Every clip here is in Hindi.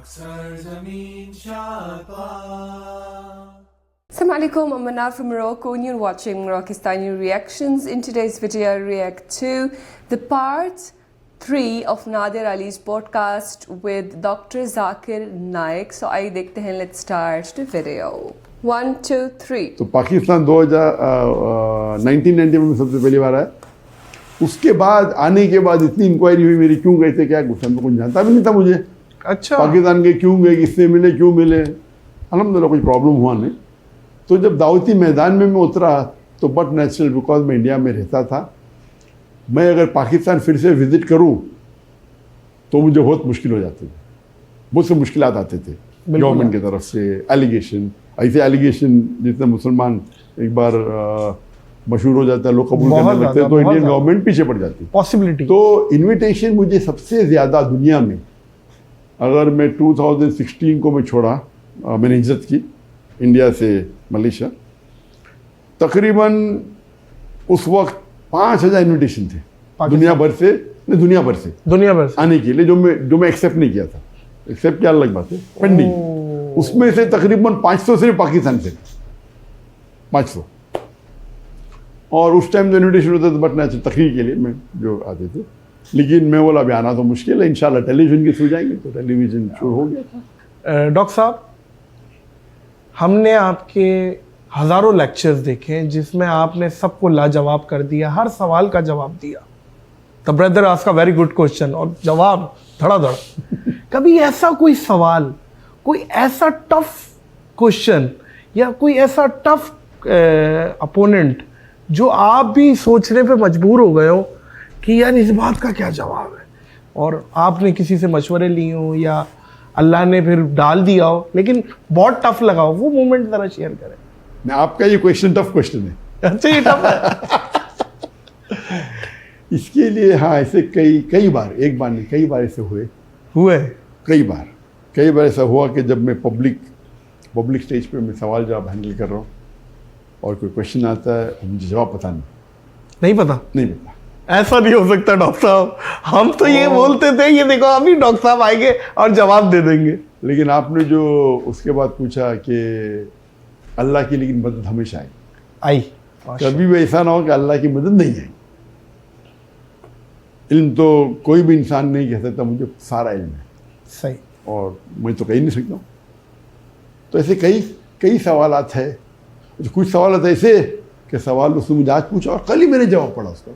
Assalamu alaikum, I'm Manal from Morocco and you're watching Moroccistani Reactions. In today's video I react to the part 3 of Nadir Ali's podcast with Dr. Zakir Naik. So आइए देखते हैं, let's start the video. 1, 2, 3. तो पाकिस्तान 1990 में सबसे पहली बार आया। उसके बाद आने के बाद इतनी इंक्वायरी हुई मेरी, क्यों गए थे, क्या कुछ हम तो कुछ जानता भी नहीं था मुझे। अच्छा, पाकिस्तान के क्यों गए, किससे मिले, क्यों मिले, अल्हम्दुलिल्लाह कोई प्रॉब्लम हुआ नहीं। तो जब दावती मैदान में मैं उतरा तो बट नेचुरल, बिकॉज मैं इंडिया में रहता था, मैं अगर पाकिस्तान फिर से विजिट करूं तो मुझे बहुत मुश्किल हो जाती थी, बहुत से मुश्किलात आते थे गवर्नमेंट की तरफ से। एलिगेशन, ऐसे एलिगेशन जितने मुसलमान एक बार मशहूर हो जाता है, लोग कबूल करने लगते हैं, तो इंडियन गवर्नमेंट पीछे पड़ जाती है पॉसिबिलिटी। तो इनविटेशन मुझे सबसे ज़्यादा दुनिया में, अगर मैं 2016 को मैं छोड़ा, मैंने हिजरत की इंडिया से मलेशिया, तकरीबन उस वक्त 5000 इन्विटेशन थे दुनिया भर से आने के लिए, जो मैं एक्सेप्ट नहीं किया था। एक्सेप्ट किया अलग बात है, पेंडिंग। उसमें से तकरीबन 500 सिर्फ पाकिस्तान से, 500। और उस टाइम जो इन्विटेशन होता था बट नेचुरल तकरीर के लिए मैं जो आते थे, लेकिन मैं बोला अभी आना तो मुश्किल है, इंशाल्लाह टेलीविजन के थ्रू जाएंगे। तो टेलीविजन शुरू हो गया था। डॉक्टर साहब, हमने आपके हज़ारों लेक्चर्स देखे हैं जिसमें आपने सबको लाजवाब कर दिया, हर सवाल का जवाब दिया। The brother ask a very good question और जवाब धड़ाधड़। कभी ऐसा कोई सवाल, कोई ऐसा टफ क्वेश्चन या कोई ऐसा टफ अपोनेंट जो आप भी सोचने पे मजबूर हो गए हो कि यार इस बात का क्या जवाब है, और आपने किसी से मशवरे लिए हो या अल्लाह ने फिर डाल दिया हो लेकिन बहुत टफ लगा हो, वो मोमेंट ज़रा शेयर करें। मैं, आपका ये क्वेश्चन टफ क्वेश्चन है। अच्छा, ये टफ है। इसके लिए हाँ, ऐसे कई बार, एक बार नहीं कई बार ऐसे हुए कई बार ऐसा हुआ कि जब मैं पब्लिक स्टेज पे मैं सवाल जवाब हैंडल कर रहा हूँ और कोई क्वेश्चन आता है और मुझे जवाब पता नहीं पता। ऐसा नहीं हो सकता डॉक्टर साहब, हम तो ये बोलते थे, ये देखो अभी डॉक्टर साहब आएंगे और जवाब दे देंगे। लेकिन आपने जो उसके बाद पूछा कि अल्लाह की लेकिन मदद हमेशा आई, कभी भी ऐसा ना हो कि अल्लाह की मदद नहीं आई। इल्म तो कोई भी इंसान नहीं कह सकता मुझे सारा इल्म है, सही, और मैं तो कह नहीं सकता हूँ। तो ऐसे कई सवालात है। कुछ सवाल ऐसे कि सवाल उसने मुझे आज पूछा और कल ही मैंने जवाब पढ़ा उसका,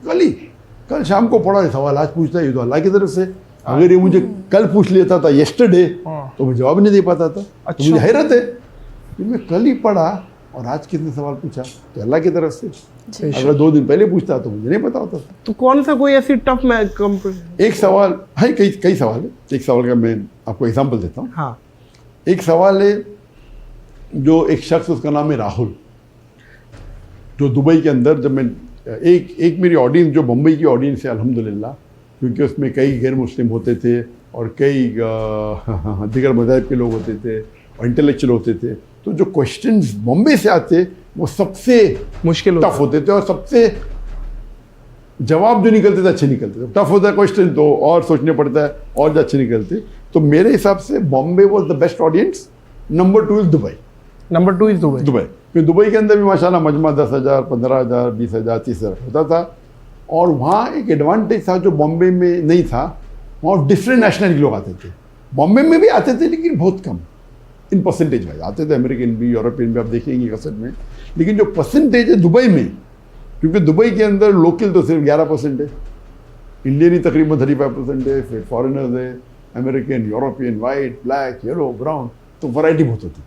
कल शाम को पढ़ा सवाल, आज पूछता है ये तो अल्लाह की तरफ से। अगर ये मुझे कल पूछ लेता था येस्टरडे तो मैं जवाब नहीं दे पाता था। अच्छा। तो मुझे हैरत है कि मैं कल ही पढ़ा और आज कितने सवाल पूछा, तो अल्लाह की तरफ से। अगर 2 दिन पहले पूछता तो मुझे नहीं पता होता। तो कौन सा कोई ऐसी टफ एक सवाल है, कई सवाल है। एक सवाल का मैं आपको एग्जाम्पल देता हूँ। हाँ। एक सवाल है जो एक शख्स, उसका नाम है राहुल, जो दुबई के अंदर, जब मैं एक मेरी ऑडियंस जो बम्बई की ऑडियंस है अल्हम्दुलिल्लाह, क्योंकि उसमें कई गैर मुस्लिम होते थे और कई दीगर मज़ाहिब के लोग होते थे और इंटेलेक्चुअल होते थे, तो जो क्वेश्चंस बॉम्बे से आते वो सबसे मुश्किल टफ होते थे और सबसे जवाब जो निकलते थे अच्छे निकलते थे। टफ होता है क्वेश्चन तो और सोचने पड़ता है और जो अच्छे निकलते। तो मेरे हिसाब से Bombay was the best audience. Number 2 is Dubai. Dubai के अंदर भी माशाल्लाह मजमा 10,000, 15,000, 20,000, 30,000 होता था। और वहाँ एक एडवांटेज था जो बॉम्बे में नहीं था, वहाँ डिफरेंट नेशनल के लोग आते थे। बॉम्बे में भी आते थे लेकिन बहुत कम इन परसेंटेज वाइज आते थे, अमेरिकन भी, यूरोपियन भी, आप देखेंगे कसर में। लेकिन जो परसेंटेज है दुबई में, क्योंकि दुबई के अंदर लोकल तो सिर्फ 11% है, इंडियन ही तकरीबन 35% है, फिर फॉरेनर्स है, American, European, white, black, yellow, brown, तो वैरायटी बहुत होती थी।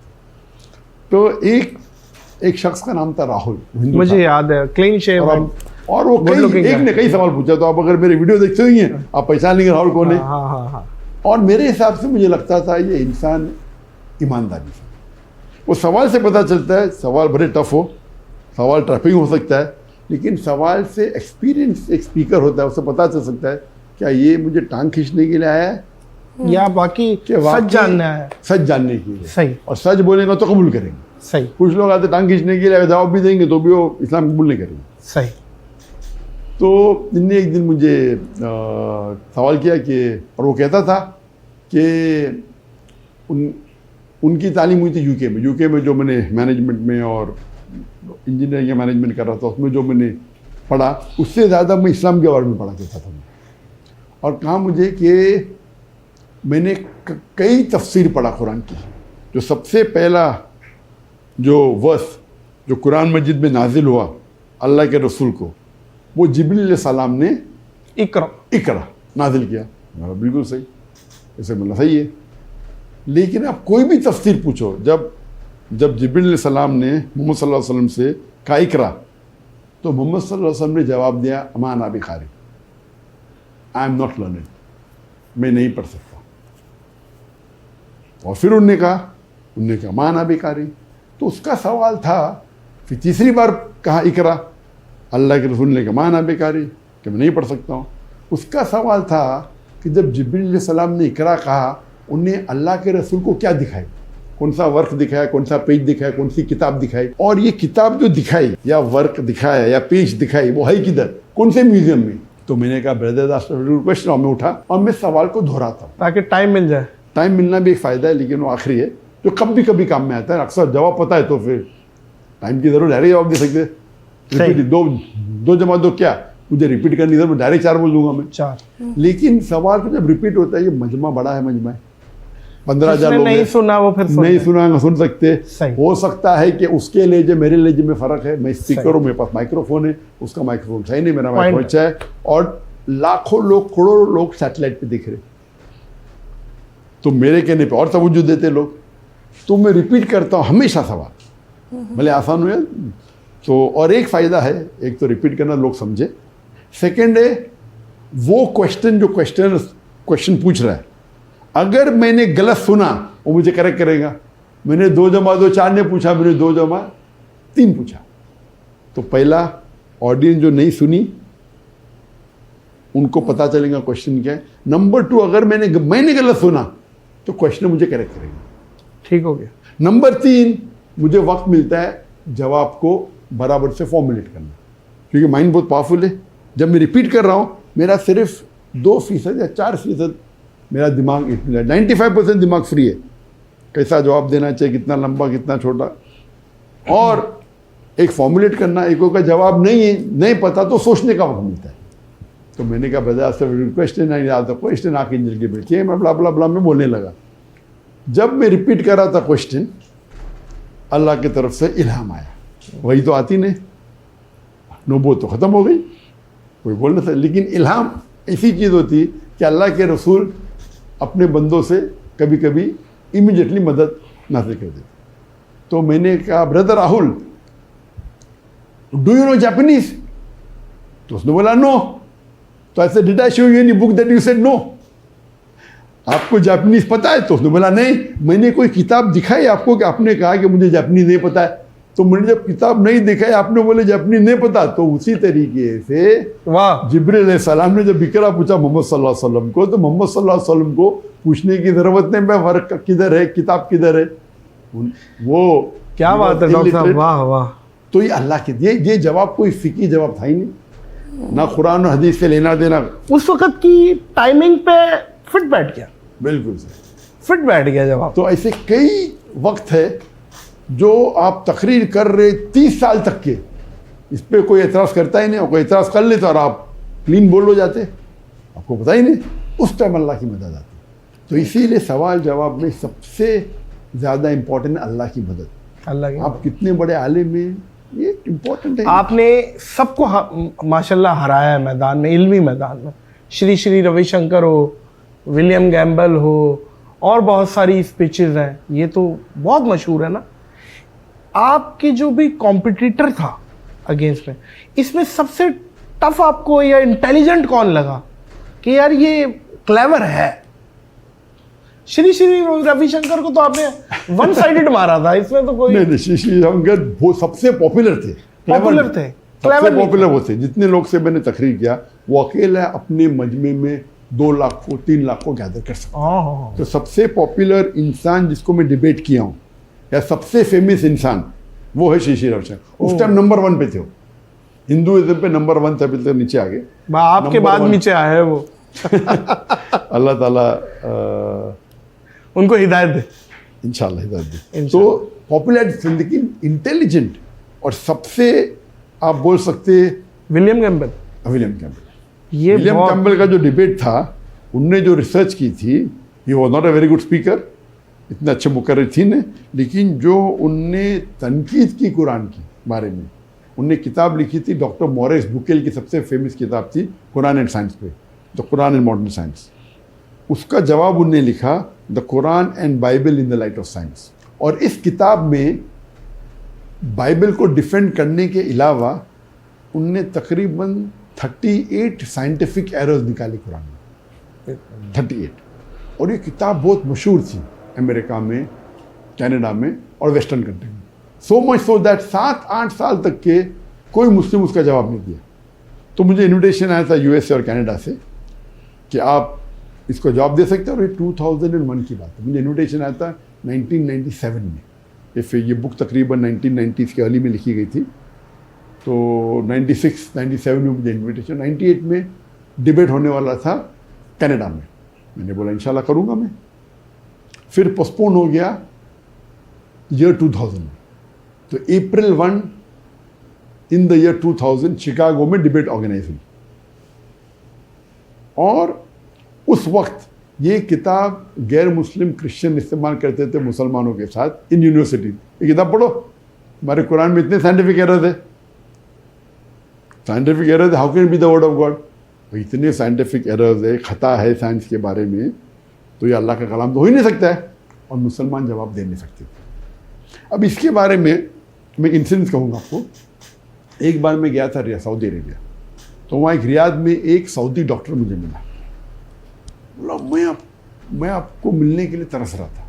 तो एक शख्स का नाम था राहुल, मुझे याद है, क्लीन शेव, और वो एक ने कई सवाल पूछा। तो आप अगर मेरे वीडियो देखते होंगे आप पहचान लेंगे राहुल कौन है। हाँ। और मेरे हिसाब से मुझे लगता था ये इंसान ईमानदारी से, वो सवाल से पता चलता है, सवाल बड़े टफ हो, सवाल ट्रैपिंग हो सकता है, लेकिन सवाल से एक्सपीरियंस एक स्पीकर होता है, उससे पता चल सकता है क्या ये मुझे टांग खींचने के लिए आया है या बाकी सच जानना है, सच जानने के लिए। सही, और सच बोलेगा तो कबूल करेंगे। सही। कुछ लोग आते टांग खींचने के लिए, जवाब भी देंगे तो भी वो इस्लाम कबूल नहीं करेंगे। सही। तो इनने एक दिन मुझे सवाल किया कि, और वो कहता था कि उनकी तालीम हुई थी यूके में जो मैंने मैनेजमेंट में और इंजीनियरिंग मैनेजमेंट कर रहा था, उसमें जो मैंने पढ़ा उससे ज़्यादा मैं इस्लाम के बारे में पढ़ा करता था। और कहा मुझे कि मैंने कई तफसीर पढ़ा कुरान की। जो सबसे पहला जो वर्स जो कुरान मजिद में नाजिल हुआ अल्लाह के रसूल को, वो जिब्रील अलैहिस्सलाम ने इकरा नाजिल किया। बिल्कुल सही, ऐसे बोलना सही है। लेकिन आप कोई भी तफसीर पूछो, जब जिब्रील अलैहिस्सलाम ने मोहम्मद सल्लल्लाहु अलैहि वसल्लम से कहा इकरा, तो मोहम्मद सल्लल्लाहु अलैहि वसल्लम ने जवाब दिया अमा अना बिकारी, आई एम नॉट लर्निंग, मैं नहीं पढ़ सकता। और फिर उन्होंने कहा अमा अना बिकारी। तो उसका सवाल था, फिर तीसरी बार कहा इकरा, अल्लाह के रसूल ने कहा अमा अना बिकारी, कि मैं नहीं पढ़ सकता हूँ। उसका सवाल था कि जब जिब्रील अलैहिस्सलाम ने इकरा कहा, उन्हें अल्लाह के रसूल को क्या दिखाई, कौन सा वर्क दिखाया, कौन सा पेज दिखाया, कौन सी किताब दिखाई। और ये किताब जो दिखाई या वर्क दिखाया या पेज दिखाई वो है किधर, कौन से म्यूजियम में। तो मैंने कहा ब्रदर क्वेश्चन में उठा और मैं सवाल को दोहराता हूँ ताकि टाइम मिल जाए। टाइम मिलना भी एक फ़ायदा है, लेकिन वो आखिरी है जो कभी काम में आता है। अक्सर जवाब पता है तो फिर टाइम की ज़रूरत, डायरेक्ट जवाब दे सकते। रिपीट दो जमा दो क्या, मुझे रिपीट करनी जरूरत, डायरेक्ट 4 बोल दूंगा मैं 4। लेकिन सवाल तो जब रिपीट होता है, ये मजमा बड़ा है, मजमा है 15,000 लोग नहीं सुना वो फिर नहीं सुना सुन सकते। हो सकता है कि उसके लहजे मेरे लहजे में फ़र्क है, मैं स्पीकर हूँ, मेरे पास माइक्रोफोन है, उसका माइक्रोफोन सही नहीं, मेरा माइक्रोफोन अच्छा है। और लाखों लोग, करोड़ों लोग सैटेलाइट पे दिख रहे, तो मेरे कहने पे और तवज्जो देते लोग। तो मैं रिपीट करता हूँ हमेशा सवाल, भले आसान हो। तो और एक फ़ायदा है, एक तो रिपीट करना लोग समझे, सेकेंड है वो क्वेश्चन जो क्वेश्चन पूछ रहा है, अगर मैंने गलत सुना वो मुझे करेक्ट करेगा। मैंने 2 जमा 2 4 ने पूछा, मैंने 2 जमा 3 पूछा। तो पहला ऑडियंस जो नहीं सुनी उनको पता चलेगा क्वेश्चन क्या है। नंबर 2, अगर मैंने गलत सुना तो क्वेश्चन मुझे करेक्ट करेगा, ठीक हो गया। नंबर 3, मुझे वक्त मिलता है जवाब को बराबर से फॉर्मुलेट करना, क्योंकि माइंड बहुत पावरफुल है। जब मैं रिपीट कर रहा हूँ, मेरा सिर्फ 2% या 4% मेरा दिमाग, 95% दिमाग फ्री है, कैसा जवाब देना चाहिए, कितना लंबा कितना छोटा। और एक फॉर्मुलेट करना, एक का जवाब नहीं पता तो सोचने का वक्त मिलता है। तो मैंने कहा ब्रदर से क्वेश्चन नहीं आता, क्वेश्चन आके जल के बैठिए, मैं ब्ला ब्ला ब्ला में बोलने लगा। जब मैं रिपीट कर रहा था क्वेश्चन, अल्लाह की तरफ से इल्हाम आया, वही तो आती नहीं, नबूवत तो ख़त्म हो गई, कोई बोल नहीं था। लेकिन इल्हाम ऐसी चीज़ होती कि अल्लाह के रसूल अपने बंदों से कभी कभी इमीडिएटली मदद नाजिल कर देते। तो मैंने कहा brother Rahul, do you know Japanese? तो उसने बोला नो। तो ऐसे did I show you any book that you said no? आपको जापानीज पता है? तो उसने बोला नहीं। मैंने कोई किताब दिखाई आपको कि आपने कहा कि मुझे जापानीज नहीं पता है? तो मैंने जब किताब नहीं दिखाई, आपने बोले जापानीज नहीं पता, तो उसी तरीके से जिब्रील अलैहिस्सलाम ने जब इकरा पूछा मोहम्मद सल्लल्लाहु अलैहि वसल्लम को, तो मोहम्मद सल्लल्लाहु अलैहि वसल्लम को पूछने की जरूरत नहीं, मैं वर्क किधर है, किताब किधर है। वो क्या बात है डॉक्टर साहब, वाह वाह। तो ये अल्लाह के ये जवाब कोई फिकी जवाब था ही नहीं, ना कुरान और हदीस से लेना देना। उस वक्त की टाइमिंग पे फिट बैठ गया, बिल्कुल फिट बैठ गया जवाब। तो ऐसे कई वक्त है जो आप तकरीर कर रहे 30 साल तक के, इस पर कोई एतराज़ करता ही नहीं, और कोई एतराज़ कर ले तो और आप क्लीन बोल हो जाते, आपको पता ही नहीं, उस टाइम अल्लाह की मदद आती। तो इसीलिए सवाल जवाब में सबसे ज़्यादा इम्पोर्टेंट है अल्लाह की मदद। अल्लाह की आप कितने बड़े आलिम में, ये इम्पोर्टेंट है। आपने सबको माशाल्लाह हराया है मैदान में, इल्मी मैदान में। श्री रविशंकर हो, विलियम गैम्बल हो, और बहुत सारी स्पीचेस हैं, ये तो बहुत मशहूर है ना। आपके जो भी कॉम्पिटिटर था अगेंस्ट में, इसमें सबसे टफ आपको या इंटेलिजेंट कौन लगा कि यार ये क्लेवर है? श्री रविशंकर को तो आपने वन साइडेड मारा था, इसमें तो कोई नहीं, श्री रविशंकर वो सबसे पॉपुलर थे, सबसे पॉपुलर वो थे। जितने लोग से मैंने तकरीर किया, वो अकेला अपने मजमे में 2 लाख को 3 लाख को गैदर कर सकता। तो सबसे पॉपुलर इंसान जिसको मैं डिबेट किया हूँ, या सबसे फेमस इंसान, वो है श्री रविशंकर। उस टाइम नंबर 1 पे थे वो, हिंदुइज्म पे नंबर 1 थे, अभी तो नीचे आ गए, आपके बाद नीचे आए वो। अल्लाह ताला उनको हिदायत दे। इंशाल्लाह हिदायत दे। तो इंशाल्लाह। पॉपुलर लेकिन इंटेलिजेंट और सबसे आप बोल सकते विलियम कैम्पबेल, विलियम कैम्पबेल। ये विलियम बहुत कैम्पबेल का जो डिबेट था, उनने जो रिसर्च की थी, he was not a very good speaker, इतने अच्छे मुकर्रिर थी ने, लेकिन जो उनने तनकीद की कुरान की बारे में, उनने किताब लिखी थी, डॉक्टर मॉरिस बुकेल की सबसे फेमस किताब थी कुरान एंड साइंस पे, the Quran and modern science. उसका जवाब उनने लिखा the Quran and Bible in the light of science. और इस किताब में बाइबल को डिफेंड करने के अलावा उनने तकरीबन 38 साइंटिफिक एरर्स निकाले कुरान में, 38। और ये किताब बहुत मशहूर थी अमेरिका में, कनाडा में और वेस्टर्न कंट्री में। सो मच सो दैट 7-8 साल तक के कोई मुस्लिम उसका जवाब नहीं दिया। तो मुझे इन्विटेशन आया था यूएसए और कनाडा से कि आप इसको जवाब दे सकते हैं, और ये 2001 की बात है। मुझे इन्विटेशन आया था 1997 में। ये बुक तकरीबन 1990s के अर्ली में लिखी गई थी। तो 96-97 में मुझे इन्विटेशन, 98 में डिबेट होने वाला था कनाडा में। मैंने बोला इंशाल्लाह करूँगा मैं। फिर पोस्टपोन हो गया ईयर 2000 में। तो अप्रैल 1 इन द ईयर 2000 शिकागो में डिबेट ऑर्गेनाइज हुई। और उस वक्त ये किताब गैर मुस्लिम क्रिश्चियन इस्तेमाल करते थे मुसलमानों के साथ इन यूनिवर्सिटी। ये किताब पढ़ो, हमारे कुरान में इतने साइंटिफिक एरर्स है, scientific errors, how can be the word of God. इतने साइंटिफिक एरर्स है, खता है साइंस के बारे में, तो ये अल्लाह का कलाम तो हो ही नहीं सकता है। और मुसलमान जवाब दे नहीं सकते। अब इसके बारे में मैं इंसिडेंस कहूँगा आपको। एक बार मैं गया था सऊदी अरेबिया, तो वहाँ एक रियाद में एक सऊदी डॉक्टर मुझे मिला। बोला मैं आपको मिलने के लिए तरस रहा था।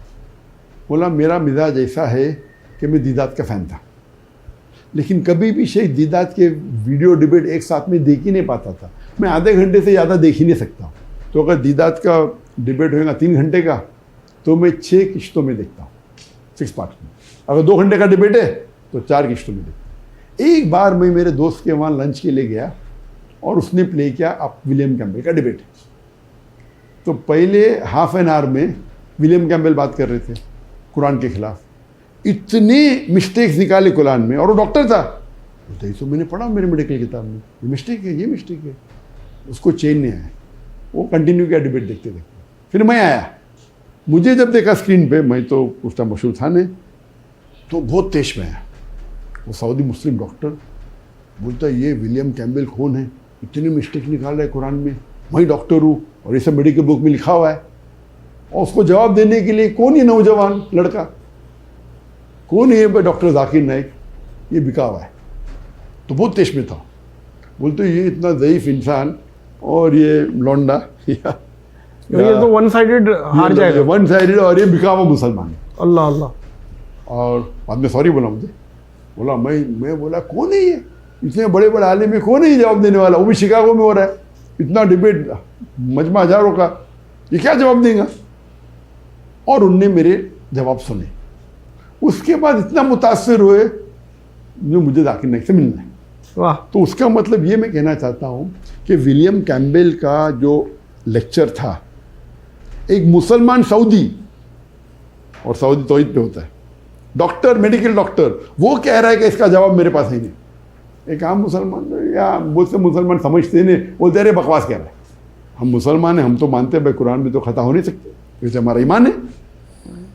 बोला मेरा मिजाज ऐसा है कि मैं दीदात का फ़ैन था, लेकिन कभी भी शेख दीदात के वीडियो डिबेट एक साथ में देख ही नहीं पाता था। मैं आधे घंटे से ज़्यादा देख ही नहीं सकता। तो अगर दीदात का डिबेट होगा 3 घंटे का, तो मैं 6 किश्तों में देखता हूँ, 6 पार्ट में। अगर 2 घंटे का डिबेट है तो 4 किश्तों में देखता हूँ। एक बार मैं मेरे दोस्त के वहाँ लंच के लिए गया और उसने प्ले किया आप विलियम कैम्पबेल का डिबेट। तो पहले हाफ एन आवर में विलियम कैम्पबेल बात कर रहे थे कुरान के खिलाफ, इतने मिस्टेक्स निकाले कुरान में, और वो डॉक्टर था। तो ये तो मैंने पढ़ा मेरे मेडिकल किताब में, ये मिस्टेक है, ये मिस्टेक है। उसको चेन नहीं आया, वो कंटिन्यू किया डिबेट देखते देखते। फिर मैं आया, मुझे जब देखा स्क्रीन पे, मैं तो उस टाइम मशहूर था नहीं, तो बहुत तेज में आया। वो सऊदी मुस्लिम डॉक्टर बोलता है ये विलियम कैम्पबेल कौन है, इतनी मिस्टेक निकाल रहा है कुरान में, मैं डॉक्टर हूँ और ये सब मेडिकल बुक में लिखा हुआ है। और उसको जवाब देने के लिए कौन ये नौजवान लड़का, कौन है डॉक्टर जाकिर नाइक, ये बिका हुआ है। तो बहुत तेज में था। बोलते ये इतना ज़ईफ इंसान और ये लौंडा ये तो वन साइडेड हार जाएगा, वन साइडेड, और ये बिका हुआ मुसलमान। अल्लाह अल्लाह। और बाद में सॉरी बोला मुझे, बोला मैं बोला कौन है ये, इतने बड़े बड़े आलिम में कौन है ये जवाब देने वाला, वो भी शिकागो में हो रहा है, इतना डिबेट मजमा हजारों का, ये क्या जवाब देगा। और उनने मेरे जवाब सुने। उसके बाद इतना मुतासिर हुए जो मुझे जाकिर नाइक से मिलना है। वाह। तो उसका मतलब ये मैं कहना चाहता हूँ कि विलियम कैम्पबेल का जो लेक्चर था, एक मुसलमान सऊदी, और सऊदी तौहीद पे होता है, डॉक्टर, मेडिकल डॉक्टर, वो कह रहा है कि इसका जवाब मेरे पास है नहीं। एक आम मुसलमान या बहुत से मुसलमान समझते नहीं, बोलते अरे बकवास कह रहा है। हम मुसलमान हैं, हम तो मानते हैं भाई कुरान में तो खता हो नहीं सकते, वैसे हमारा ईमान है।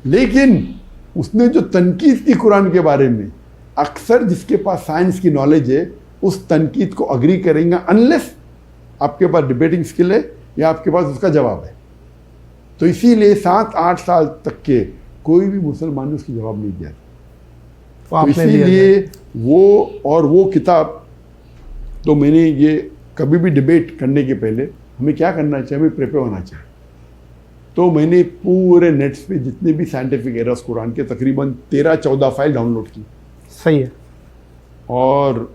लेकिन उसने जो तनकीद की कुरान के बारे में, अक्सर जिसके पास साइंस की नॉलेज है उस तनकीद को अग्री करेंगे अनलेस आपके पास डिबेटिंग स्किल है या आपके पास उसका जवाब है। तो इसीलिए 7-8 साल तक के कोई भी मुसलमान ने उसकी जवाब नहीं दिया। तो इसीलिए वो किताब, तो मैंने ये कभी भी डिबेट करने के पहले हमें क्या करना चाहिए, हमें प्रिपेयर होना चाहिए। तो मैंने पूरे नेट्स पे जितने भी साइंटिफिक एरर्स कुरान के तकरीबन 13-14 फाइल डाउनलोड की। सही है। और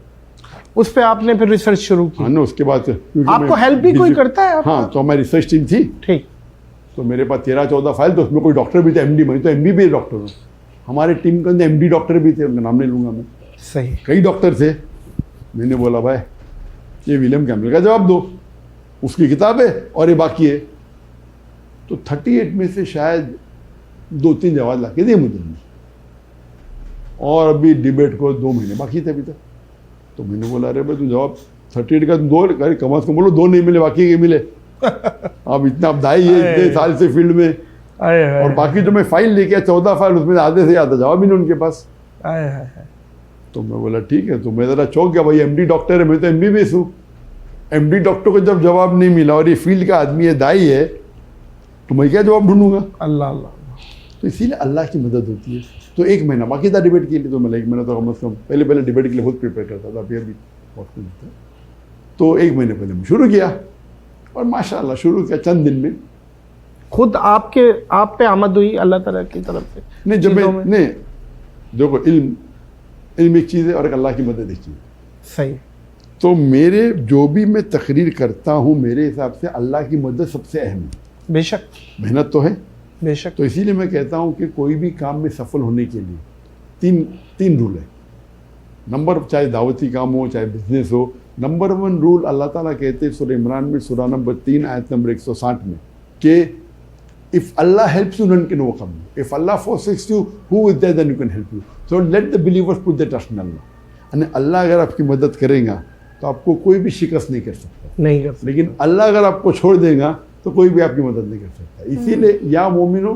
उस पे आपने फिर रिसर्च शुरू की? हाँ ना, उसके बाद आपको हेल्प भी कोई करता है आपका? हाँ, तो हमारी रिसर्च टीम थी। ठीक। तो मेरे पास 13-14 फाइल, तो उसमें कोई डॉक्टर भी थे, एमडी, मैं तो MBBS डॉक्टर हूँ। हमारे टीम के अंदर MD डॉक्टर भी थे, उनका नाम नहीं लूँगा मैं। सही। कई डॉक्टर थे। मैंने बोला भाई ये विलियम कैम्पबेल का जवाब दो, उसकी किताब है और ये बाकी है। तो 38 में से शायद 2-3 जवाब ला के दिए मुझे। और अभी डिबेट को 2 महीने बाकी थे अभी तक। तो मैंने बोला अरे भाई तू जवाब 38 का 2 अरे कम अज कम बोलो 2 नहीं मिले, बाकी के मिले। अब इतना अब दाई है इतने साल से फील्ड में, और बाकी जो मैं फाइल लेके आया 14 फाइल, उसमें आधे से ज़्यादा जवाब ही नहीं उनके पास। तो मैं बोला ठीक है। तो मैं ज़रा चौंक गया, भाई एमडी डॉक्टर है, मैं तो एमबीबीएस हूँ। एमडी डॉक्टर को जब जवाब नहीं मिला और ये फील्ड का आदमी है, दाई है, तो मैं क्या जवाब ढूंढूंगा? अल्लाह अल्लाह। तो इसीलिए अल्लाह की मदद होती है। तो 1 महीना बाकी था डिबेट के लिए, तो मैं 1 महीना तो कम से कम पहले डिबेट के लिए खुद प्रिपेयर करता था, अभी बहुत कुछ था। तो 1 महीने पहले मैं शुरू किया, और माशाल्लाह शुरू किया, चंद दिन में खुद आप पे आमद हुई अल्लाह ताला की तरफ से? नहीं, जब मैं देखो इल्म एक चीज़ है और एक अल्लाह की मदद एक चीज़ है। सही। तो मेरे जो भी मैं तकरीर करता हूँ, मेरे हिसाब से अल्लाह की मदद सबसे अहम है। बेशक मेहनत तो है, बेशक। तो इसीलिए मैं कहता हूँ कि कोई भी काम में सफल होने के लिए तीन रूल है। नंबर, चाहे दावती काम हो चाहे बिजनेस हो, नंबर 1 रूल अल्लाह ताला कहते हैं सूरह इमरान में, सूरह नंबर 3 आयत नंबर 160 में, कि if Allah helps you none can overcome you, if Allah forsakes you who is there then you can help you, so let the believers put their trust in Allah। यानी अल्लाह अगर आपकी मदद करेगा तो आपको कोई भी शिकस्त नहीं कर सकता, नहीं कर सकता। लेकिन अल्लाह अगर आपको छोड़ देगा तो कोई भी आपकी मदद नहीं कर सकता। इसीलिए या मोमिनो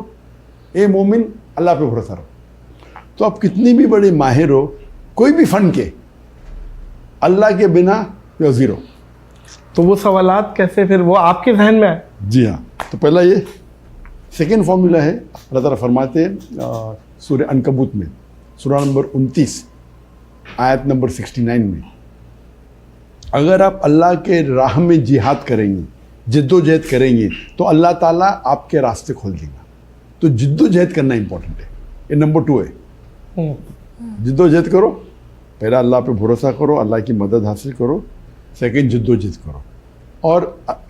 ए मोमिन, अल्लाह पे भरोसा रहो। तो आप कितनी भी बड़े माहिर हो कोई भी फन के, अल्लाह के बिना या ज़ीरो। तो वो सवालात कैसे फिर वो आपके जहन में आए? जी हाँ, तो पहला ये सेकेंड फॉर्मूला है। अल्लाह ताला फरमाते हैं सूरह अनकबूत में, सूरह नंबर 29 आयत नंबर 69 में, अगर आप अल्लाह के राह में जिहाद करेंगे, जिद्दोजहद करेंगे, तो अल्लाह ताला आपके रास्ते खोल देगा। तो जिद्दोजहद करना इंपॉर्टेंट है, ये नंबर 2 है। जिद्दोजहद करो, पहला अल्लाह पे भरोसा करो, अल्लाह की मदद हासिल करो, सेकंड जिद्दोजहद करो। और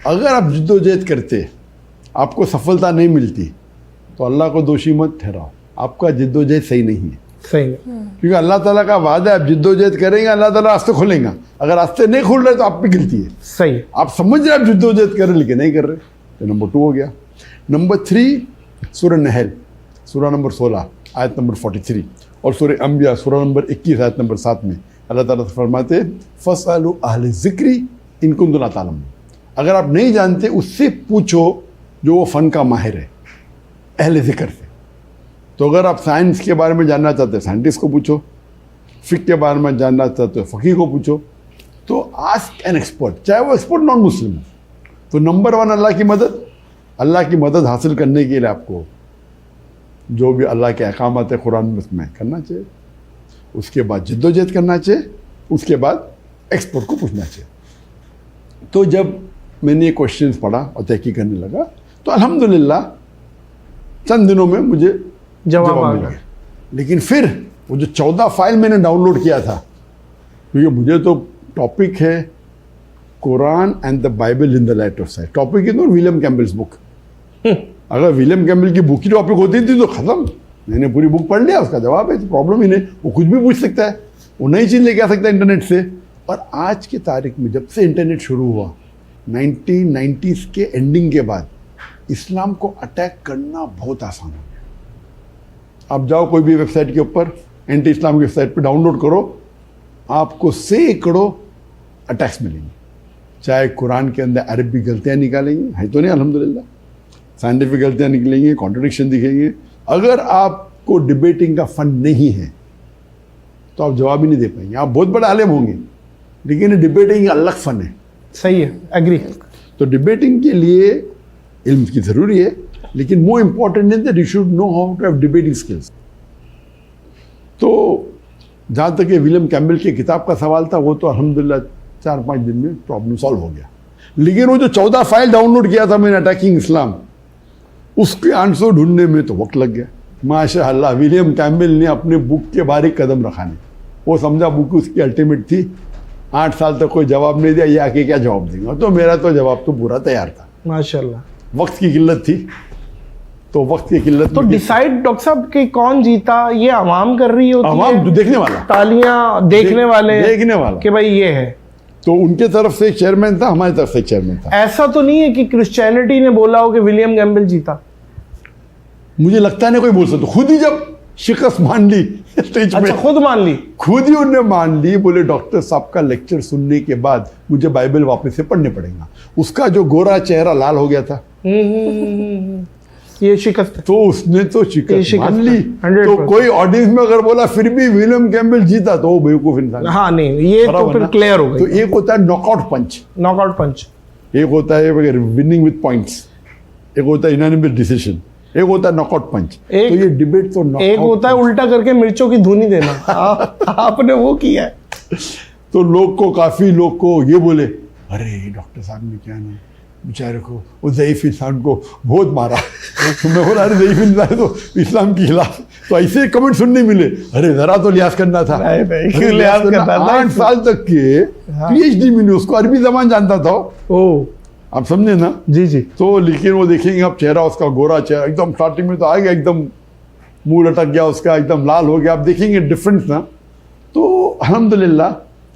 अगर आप जिद्दोजहद करते आपको सफलता नहीं मिलती तो अल्लाह को दोषी मत ठहराओ, आपका जिद्दोजहद सही नहीं है। सही है। क्योंकि अल्लाह ताला का वादा है, आप जिद्दोजहद करेंगे अल्लाह ताला रास्ते खोलेंगे। अगर रास्ते नहीं खुल रहे तो आप भी गिलती है। सही। आप समझ रहे आप जिद्दोजहद कर रहे लेकिन नहीं कर रहे, तो नंबर 2 हो गया। नंबर 3 सूरह नहल, सूरह नंबर 16 आयत नंबर 43, और सूरह अंबिया सूरह नंबर 21 आयत नंबर 7 में अल्लाह ताला फरमाते फसअलू अहल ज़िक्री इन कुंतुम ला तालमून। अगर आप नहीं जानते उससे पूछो जो वो फ़न का माहिर है, अहले ज़िक्र से। तो अगर आप साइंस के बारे में जानना चाहते हैं साइंटिस्ट को पूछो, फ़िक़्ह के बारे में जानना चाहते हो फ़क़ीह को पूछो। तो आस्क एन एक्सपर्ट, चाहे वो एक्सपर्ट नॉन मुस्लिम हो। तो नंबर 1 अल्लाह की मदद। अल्लाह की मदद हासिल करने के लिए आपको जो भी अल्लाह के अहकामात है कुरान में उसमें करना चाहिए, उसके बाद जिद्दोजहद करना चाहिए, उसके बाद एक्सपर्ट को पूछना चाहिए। तो जब मैंने ये क्वेश्चंस पढ़ा और तहकीक करने लगा तो अल्हम्दुलिल्लाह चंद दिनों में मुझे जवाब मिल गया। लेकिन फिर वो जो 14 फाइल मैंने डाउनलोड किया था, क्योंकि मुझे तो टॉपिक है Quran and the Bible in the light of science. Topic is not William Campbell's book. अगर विलियम कैम्बल की बुक की टॉपिक होती थी तो ख़त्म, मैंने पूरी बुक पढ़ लिया, उसका जवाब है, तो प्रॉब्लम ही नहीं। वो कुछ भी पूछ सकता है, वो नई चीज़ लेके आ सकता है इंटरनेट से। और आज की तारीख में जब से इंटरनेट शुरू हुआ 1990s के एंडिंग के बाद, इस्लाम को अटैक करना बहुत आसान हो गया। आप जाओ कोई भी वेबसाइट के ऊपर, एंटी इस्लाम की वेबसाइट पे डाउनलोड करो, आपको सैकड़ों अटैक्स मिलेंगे। चाहे कुरान के अंदर अरबी गलतियाँ निकालेंगे, है तो नहीं अल्हम्दुलिल्लाह, साइंटिफिक गलतियाँ निकलेंगी, कॉन्ट्रडिक्शन दिखेंगे। अगर आपको डिबेटिंग का फंड नहीं है तो आप जवाब ही नहीं दे पाएंगे। आप बहुत बड़े आलिम होंगे लेकिन डिबेटिंग अलग फन है। सही है, एग्री। तो डिबेटिंग के लिए इल्म की ज़रूरी है, लेकिन more important is that you should know how to have debating skills. तो जहाँ तक ये विलियम कैम्बल की किताब का सवाल था, वो तो अल्हम्दुलिल्लाह 4-5 दिन में प्रॉब्लम सॉल्व हो गया। लेकिन वो जो 14 फाइल डाउनलोड किया था मैंने अटैकिंग इस्लाम, उसके आंसर ढूंढने में तो वक्त लग गया। माशाअल्लाह विलियम कैम्बल ने अपने बुक के बाहर एक कदम रखा नहीं, वो समझा बुक उसकी अल्टीमेट थी। 8 साल तक कोई जवाब नहीं दिया, ये आके क्या जवाब देंगे। तो मेरा तो जवाब तो पूरा तैयार था। माशाअल्लाह। वक्त की किल्लत थी, तो वक्त की किल्लत तो डिसाइड डॉक्टर साहब कि कौन जीता ये आवाम कर रही होती है, आवाम देखने वाला, तालियां देखने वाले, देखने वाला कि भाई ये है। तो उनके तरफ से एक चेयरमैन था, हमारी तरफ से एक चेयरमैन था। ऐसा तो नहीं है कि क्रिश्चियनिटी ने बोला हो कि विलियम कैम्बल जीता? मुझे लगता नहीं कोई बोल सकता, खुद ही जब शिकस्त मान ली स्टेज अच्छा, में, खुद मान ली? खुद ही उन्होंने मान ली, बोले डॉक्टर साहब का लेक्चर सुनने के बाद मुझे बाइबल वापस से पढ़ने पड़ेगा। उसका जो गोरा चेहरा लाल हो गया था, ये शिकस्त है। तो उसने तो शिकस्त मान ली। 100%। तो कोई ऑडियंस में अगर बोला फिर भी विलियम कैम्पबेल जीता तो वो बेवकूफ इंसान। हाँ नहीं, ये तो बराबर फिर ना? क्लियर हो तो गई। एक होता है नॉकआउट पंच, नॉकआउट पंच, एक होता है विनिंग विद पॉइंट्स, एक होता है यूनानिमस डिसीजन, एक होता है नॉकआउट पंच। तो ये डिबेट तो एक knockout होता है punch। उल्टा करके मिर्चों की धुनी देना। आपने वो किया है। तो लोग को, काफी लोग को ये बोले, अरे डॉक्टर साहब ने क्या नहीं, बेचारे को, वो ज़ईफ इंसान को बहुत मारा। तो मैं बोला अरे ज़ईफ इंसान तो इस्लाम के खिलाफ, तो ऐसे कमेंट सुनने मिले, अरे जरा तो लिहाज करना था। नहीं, क्यों अरे लिहाज करना था? 8 साल तक के PhD मिली उसको, अरबी जबान जानता था। ओ आप समझे ना? जी जी। तो लेकिन वो देखेंगे आप चेहरा उसका, गोरा चेहरा एकदम, स्टार्टिंग में तो आ गया एकदम, मुंह लटक गया उसका, एकदम लाल हो गया। आप देखेंगे डिफरेंस ना, तो अल्हम्दुलिल्लाह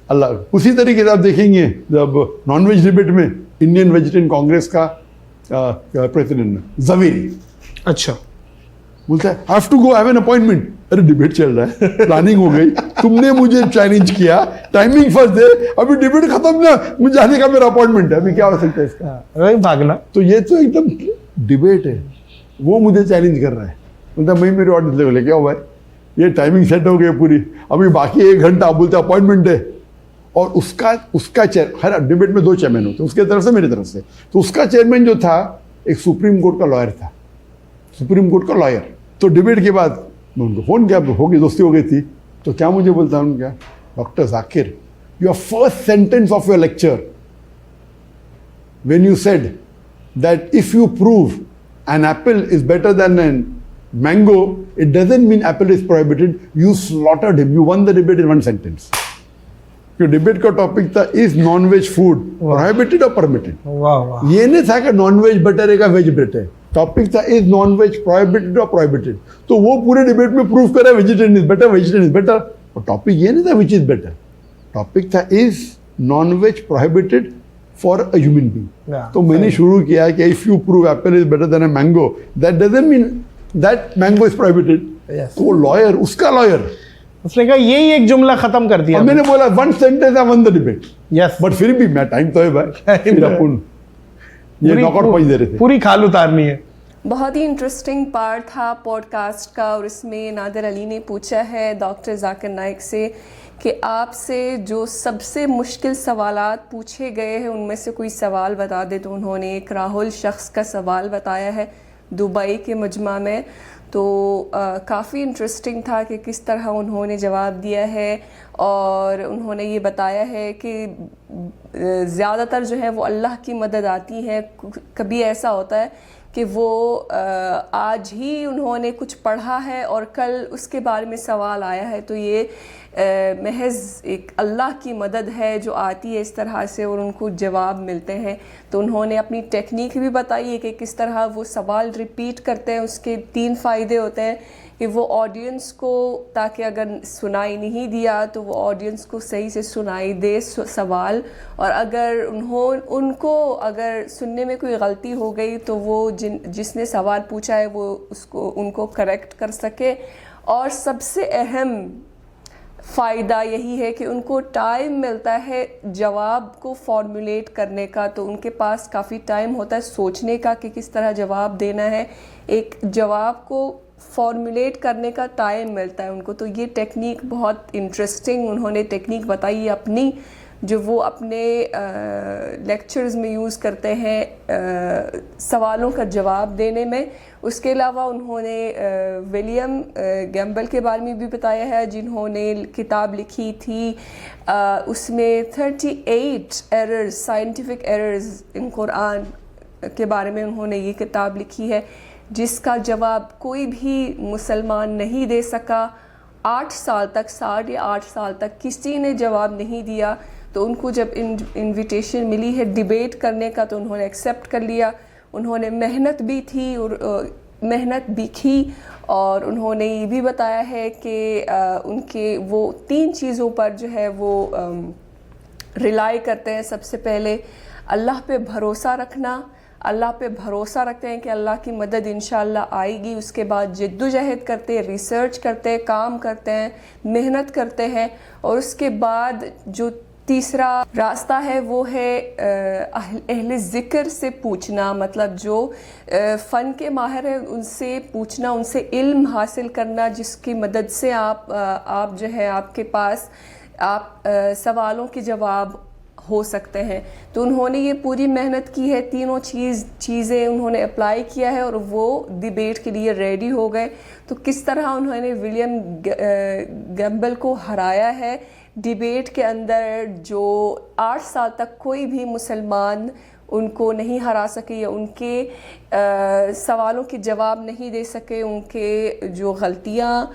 अल्लाह। उसी तरीके से आप देखेंगे जब नॉनवेज डिबेट में इंडियन वेजिटेरियन कांग्रेस का प्रेसिडेंट जवेरी अच्छा, बोलता है I have to go, have an appointment. अरे डिबेट चल रहा है, प्लानिंग हो गई, तुमने मुझे चैलेंज किया, टाइमिंग फर्स्ट दे, अभी डिबेट खत्म ना, मुझे जाने का मेरा अपॉइंटमेंट है, अभी क्या हो सकता है इसका? वही भागना। तो ये तो एकदम डिबेट है, वो मुझे चैलेंज कर रहा है। बोलता मैं मेरे ऑडियंस लेवल क्या हुआ है, ये टाइमिंग सेट हो गई पूरी, अभी बाकी 1 घंटा, बोलते अपॉइंटमेंट है। और उसका चेयर, हर डिबेट में 2 चेयरमैन होते हैं, उसके तरफ से मेरी तरफ से। तो उसका चेयरमैन जो था एक सुप्रीम कोर्ट का लॉयर था, सुप्रीम कोर्ट का लॉयर। तो डिबेट के बाद मैं उनको फ़ोन किया, हो गई, दोस्ती हो गई थी। तो क्या मुझे बोलता हूँ क्या, doctor Zakir, your first sentence of your lecture when you said that if you prove an apple is better than a mango, it doesn't mean apple is prohibited. You slaughtered him. You won the debate in 1 sentence. कि डिबेट का टॉपिक था is non veg food prohibited और परमिटेड। वाह वाह। ये नहीं था कि नॉन वेज बेटर है का वेज बेटर है, टॉपिक था इज नॉन वेज प्रोहिबिटेड और प्रोहिबिटेड। तो वो पूरे डिबेट में प्रूव करा vegetarian is better, vegetarian is better. और टॉपिक ये नहीं था विच इज बेटर, टॉपिक था is non veg prohibited for a human being. तो मैंने शुरू किया कि if you prove apple is better than a mango, that doesn't mean that mango is prohibited. तो वो लॉयर, उसका लॉयर, उसने कहा यही एक जुमला खत्म कर दिया। और मैंने बोला 1 sentence I one the debate. Yes, but फिर भी मैं टाइम तो है भाई, फिर अपन ये नॉकआउट पॉइंट दे रहे थे, पूरी खाल उतारनी है। बहुत ही इंटरेस्टिंग पार्ट था पॉडकास्ट का, और इसमें नादिर अली ने पूछा है डॉक्टर जाकिर नाइक से कि आपसे जो सबसे मुश्किल सवालात पूछे गए हैं उनमें से कोई सवाल बता दे। तो उन्होंने एक राहुल शख्स का सवाल बताया है दुबई के मजमा में। तो काफ़ी इंटरेस्टिंग था कि किस तरह उन्होंने जवाब दिया है, और उन्होंने ये बताया है कि ज़्यादातर जो है वो अल्लाह की मदद आती है। कभी ऐसा होता है कि वो आज ही उन्होंने कुछ पढ़ा है और कल उसके बारे में सवाल आया है, तो ये महज एक अल्लाह की मदद है जो आती है इस तरह से और उनको जवाब मिलते हैं। तो उन्होंने अपनी टेक्निक भी बताई है कि किस तरह वो सवाल रिपीट करते हैं। उसके 3 फ़ायदे होते हैं कि वो ऑडियंस को, ताकि अगर सुनाई नहीं दिया तो वो ऑडियंस को सही से सुनाई दे सवाल, और अगर उनको अगर सुनने में कोई गलती हो गई तो वो जिसने सवाल पूछा है वो उनको करेक्ट कर सके। और सबसे अहम फ़ायदा यही है कि उनको टाइम मिलता है जवाब को फॉर्मुलेट करने का, तो उनके पास काफ़ी टाइम होता है सोचने का कि किस तरह जवाब देना है। एक जवाब को फॉर्मुलेट करने का टाइम मिलता है उनको। तो ये टेक्निक बहुत इंटरेस्टिंग उन्होंने टेक्निक बताई अपनी, जो वो अपने लेक्चर्स में यूज़ करते हैं सवालों का जवाब देने में। उसके अलावा उन्होंने विलियम कैम्पबेल के बारे में भी बताया है, जिन्होंने किताब लिखी थी, उसमें 38 errors, scientific errors in Quran के बारे में उन्होंने ये किताब लिखी है, जिसका जवाब कोई भी मुसलमान नहीं दे सका। 8 साल तक, 8.5 साल तक किसी ने जवाब नहीं दिया। तो उनको जब इनविटेशन मिली है डिबेट करने का तो उन्होंने एक्सेप्ट कर लिया। उन्होंने मेहनत भी थी और मेहनत भी की, और उन्होंने ये भी बताया है कि उनके वो 3 चीज़ों पर जो है वो रिलाई करते हैं। सबसे पहले अल्लाह पे भरोसा रखना, अल्लाह पे भरोसा रखते हैं कि अल्लाह की मदद इंशाल्लाह आएगी। उसके बाद जिद्दोजहद करते हैं, रिसर्च करते हैं, काम करते हैं, मेहनत करते हैं। और उसके बाद जो तीसरा रास्ता है वो है अहले ज़िक्र से पूछना, मतलब जो फ़न के माहिर है उनसे पूछना, उनसे इल्म हासिल करना, जिसकी मदद से आप जो है आपके पास सवालों के जवाब हो सकते हैं। तो उन्होंने ये पूरी मेहनत की है, तीनों चीज़ें उन्होंने अप्लाई किया है और वो डिबेट के लिए रेडी हो गए। तो किस तरह उन्होंने विलियम गैम्बल को हराया है डिबेट के अंदर, जो 8 साल तक कोई भी मुसलमान उनको नहीं हरा सके या उनके सवालों के जवाब नहीं दे सके। उनके जो गलतियाँ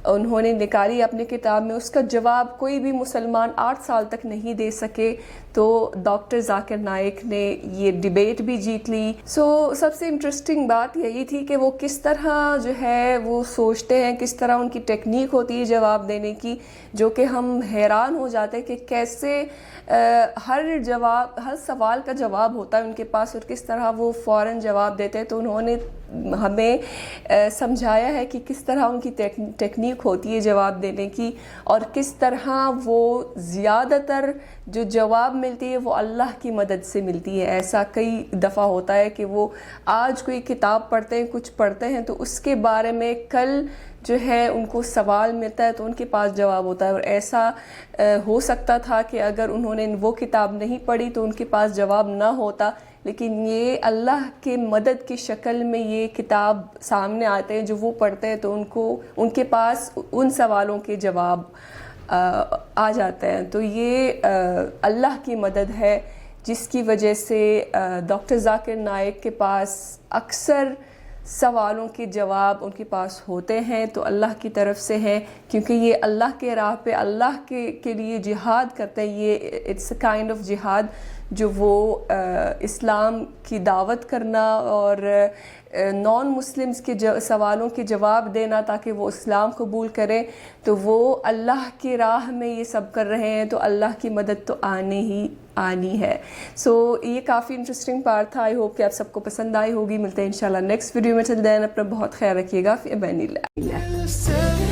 उन्होंने निकाली अपने किताब में, उसका जवाब कोई भी मुसलमान 8 साल तक नहीं दे सके। तो डॉक्टर जाकिर नाइक ने ये डिबेट भी जीत ली। सबसे इंटरेस्टिंग बात यही थी कि वो किस तरह जो है वो सोचते हैं, किस तरह उनकी टेक्निक होती है जवाब देने की, जो कि हम हैरान हो जाते हैं कि कैसे हर सवाल का जवाब होता है उनके पास और किस तरह वो फ़ौरन जवाब देते हैं। तो उन्होंने हमें समझाया है कि किस तरह उनकी टेक्निक होती है जवाब देने की और किस तरह वो ज़्यादातर जो जवाब मिलती है वो अल्लाह की मदद से मिलती है। ऐसा कई दफ़ा होता है कि वो आज कोई किताब पढ़ते हैं, कुछ पढ़ते हैं, तो उसके बारे में कल जो है उनको सवाल मिलता है तो उनके पास जवाब होता है। और ऐसा हो सकता था कि अगर उन्होंने वो किताब नहीं पढ़ी तो उनके पास जवाब ना होता, लेकिन ये अल्लाह के मदद की शक्ल में ये किताब सामने आते हैं जो वो पढ़ते हैं, तो उनके पास उन सवालों के जवाब आ जाते हैं। तो ये अल्लाह की मदद है जिसकी वजह से डॉक्टर जाकिर नाइक के पास अक्सर सवालों के जवाब उनके पास होते हैं तो अल्लाह की तरफ से हैं, क्योंकि ये अल्लाह के राह पे अल्लाह के लिए जिहाद करते हैं। ये इट्स अ काइंड ऑफ जिहाद जो वो इस्लाम की दावत करना और नॉन मुस्लिम्स के सवालों के जवाब देना ताकि वो इस्लाम कबूल करें, तो वो अल्लाह की राह में ये सब कर रहे हैं। तो अल्लाह की मदद तो आनी है। ये काफ़ी इंटरेस्टिंग पार्ट था। आई होप कि आप सबको पसंद आई होगी। मिलते हैं इंशाल्लाह नेक्स्ट वीडियो में। टिल देन अपना बहुत ख्याल रखिएगा। फ़ी अमानिल्लाह।